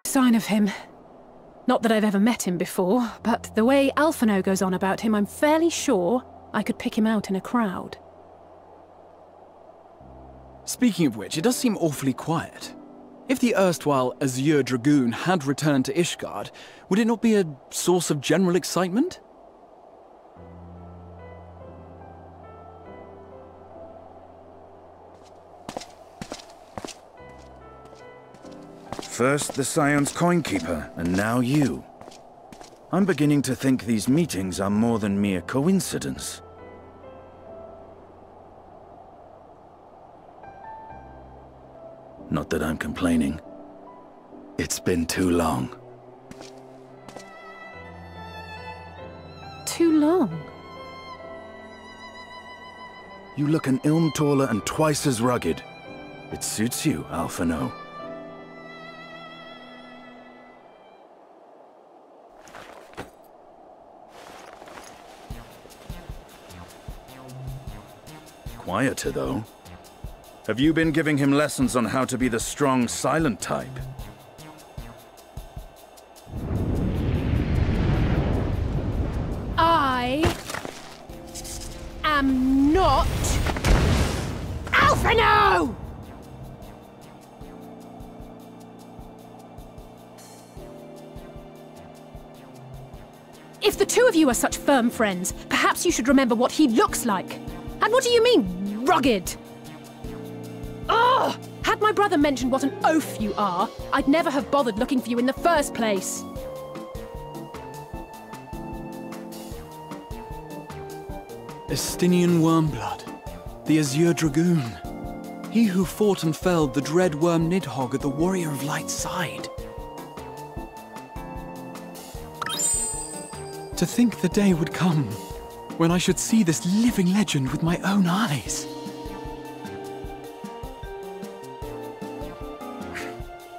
sign of him. Not that I've ever met him before, but the way Alphino goes on about him, I'm fairly sure I could pick him out in a crowd. Speaking of which, it does seem awfully quiet. If the erstwhile Azure Dragoon had returned to Ishgard, would it not be a source of general excitement? First the Scion's Coinkeeper, and now you. I'm beginning to think these meetings are more than mere coincidence. Not that I'm complaining. It's been too long. Too long? You look an ilm taller and twice as rugged. It suits you, Alphino. Quieter, though. Have you been giving him lessons on how to be the strong, silent type? I am not Alphino! If the two of you are such firm friends, perhaps you should remember what he looks like. And what do you mean, rugged? Ugh! Had my brother mentioned what an oaf you are, I'd never have bothered looking for you in the first place. Estinian Wormblood, the Azure Dragoon. He who fought and felled the dread worm Nidhogg at the Warrior of Light's side. To think the day would come when I should see this living legend with my own eyes.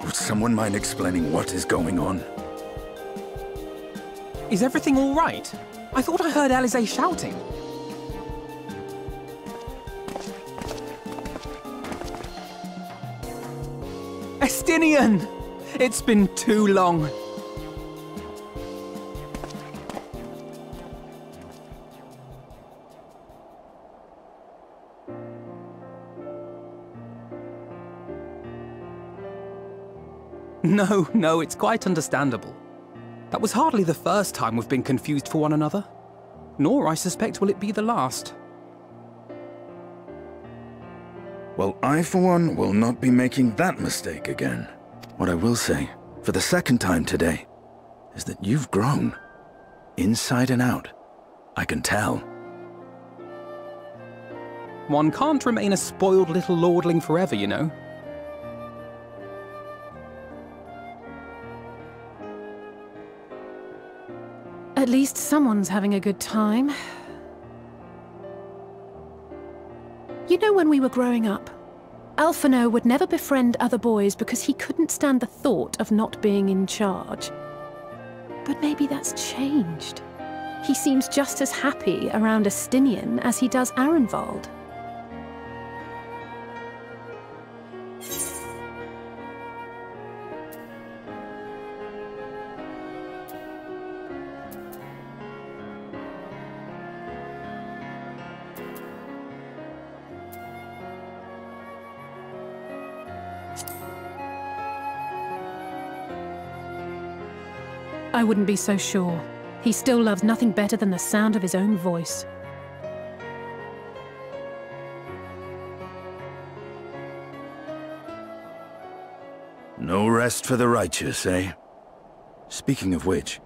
Would someone mind explaining what is going on? Is everything all right? I thought I heard Alisaie shouting. Estinian! It's been too long. No, it's quite understandable. That was hardly the first time we've been confused for one another. Nor, I suspect, will it be the last. Well, I, for one, will not be making that mistake again. What I will say, for the second time today, is that you've grown. Inside and out. I can tell. One can't remain a spoiled little lordling forever, you know. At least someone's having a good time. You know, when we were growing up, Alphino would never befriend other boys because he couldn't stand the thought of not being in charge. But maybe that's changed. He seems just as happy around Estinian as he does Arenvald. I wouldn't be so sure. He still loves nothing better than the sound of his own voice. No rest for the righteous, eh? Speaking of which,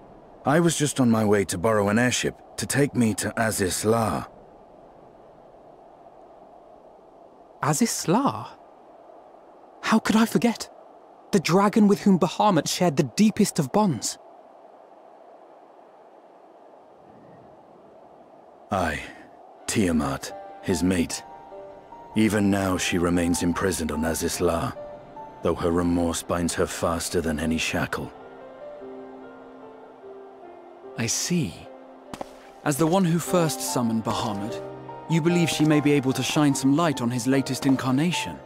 I was just on my way to borrow an airship to take me to Alisaie. Alisaie? How could I forget? The dragon with whom Bahamut shared the deepest of bonds. Aye, Tiamat, his mate. Even now she remains imprisoned on Alisaie, though her remorse binds her faster than any shackle. I see. As the one who first summoned Bahamut, you believe she may be able to shine some light on his latest incarnation.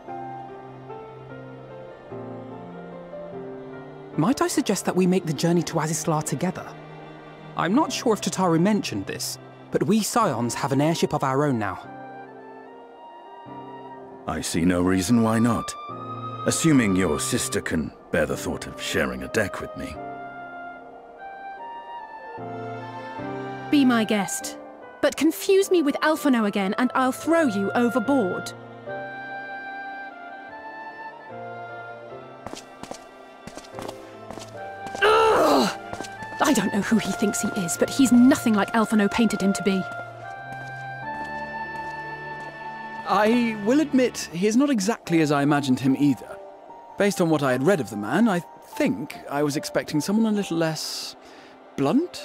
Might I suggest that we make the journey to Alisaie together? I'm not sure if Tataru mentioned this, but we Scions have an airship of our own now. I see no reason why not. Assuming your sister can bear the thought of sharing a deck with me. Be my guest. But confuse me with Alphino again and I'll throw you overboard. Ugh! I don't know who he thinks he is, but he's nothing like Alphino painted him to be. I will admit, he is not exactly as I imagined him either. Based on what I had read of the man, I think I was expecting someone a little less blunt?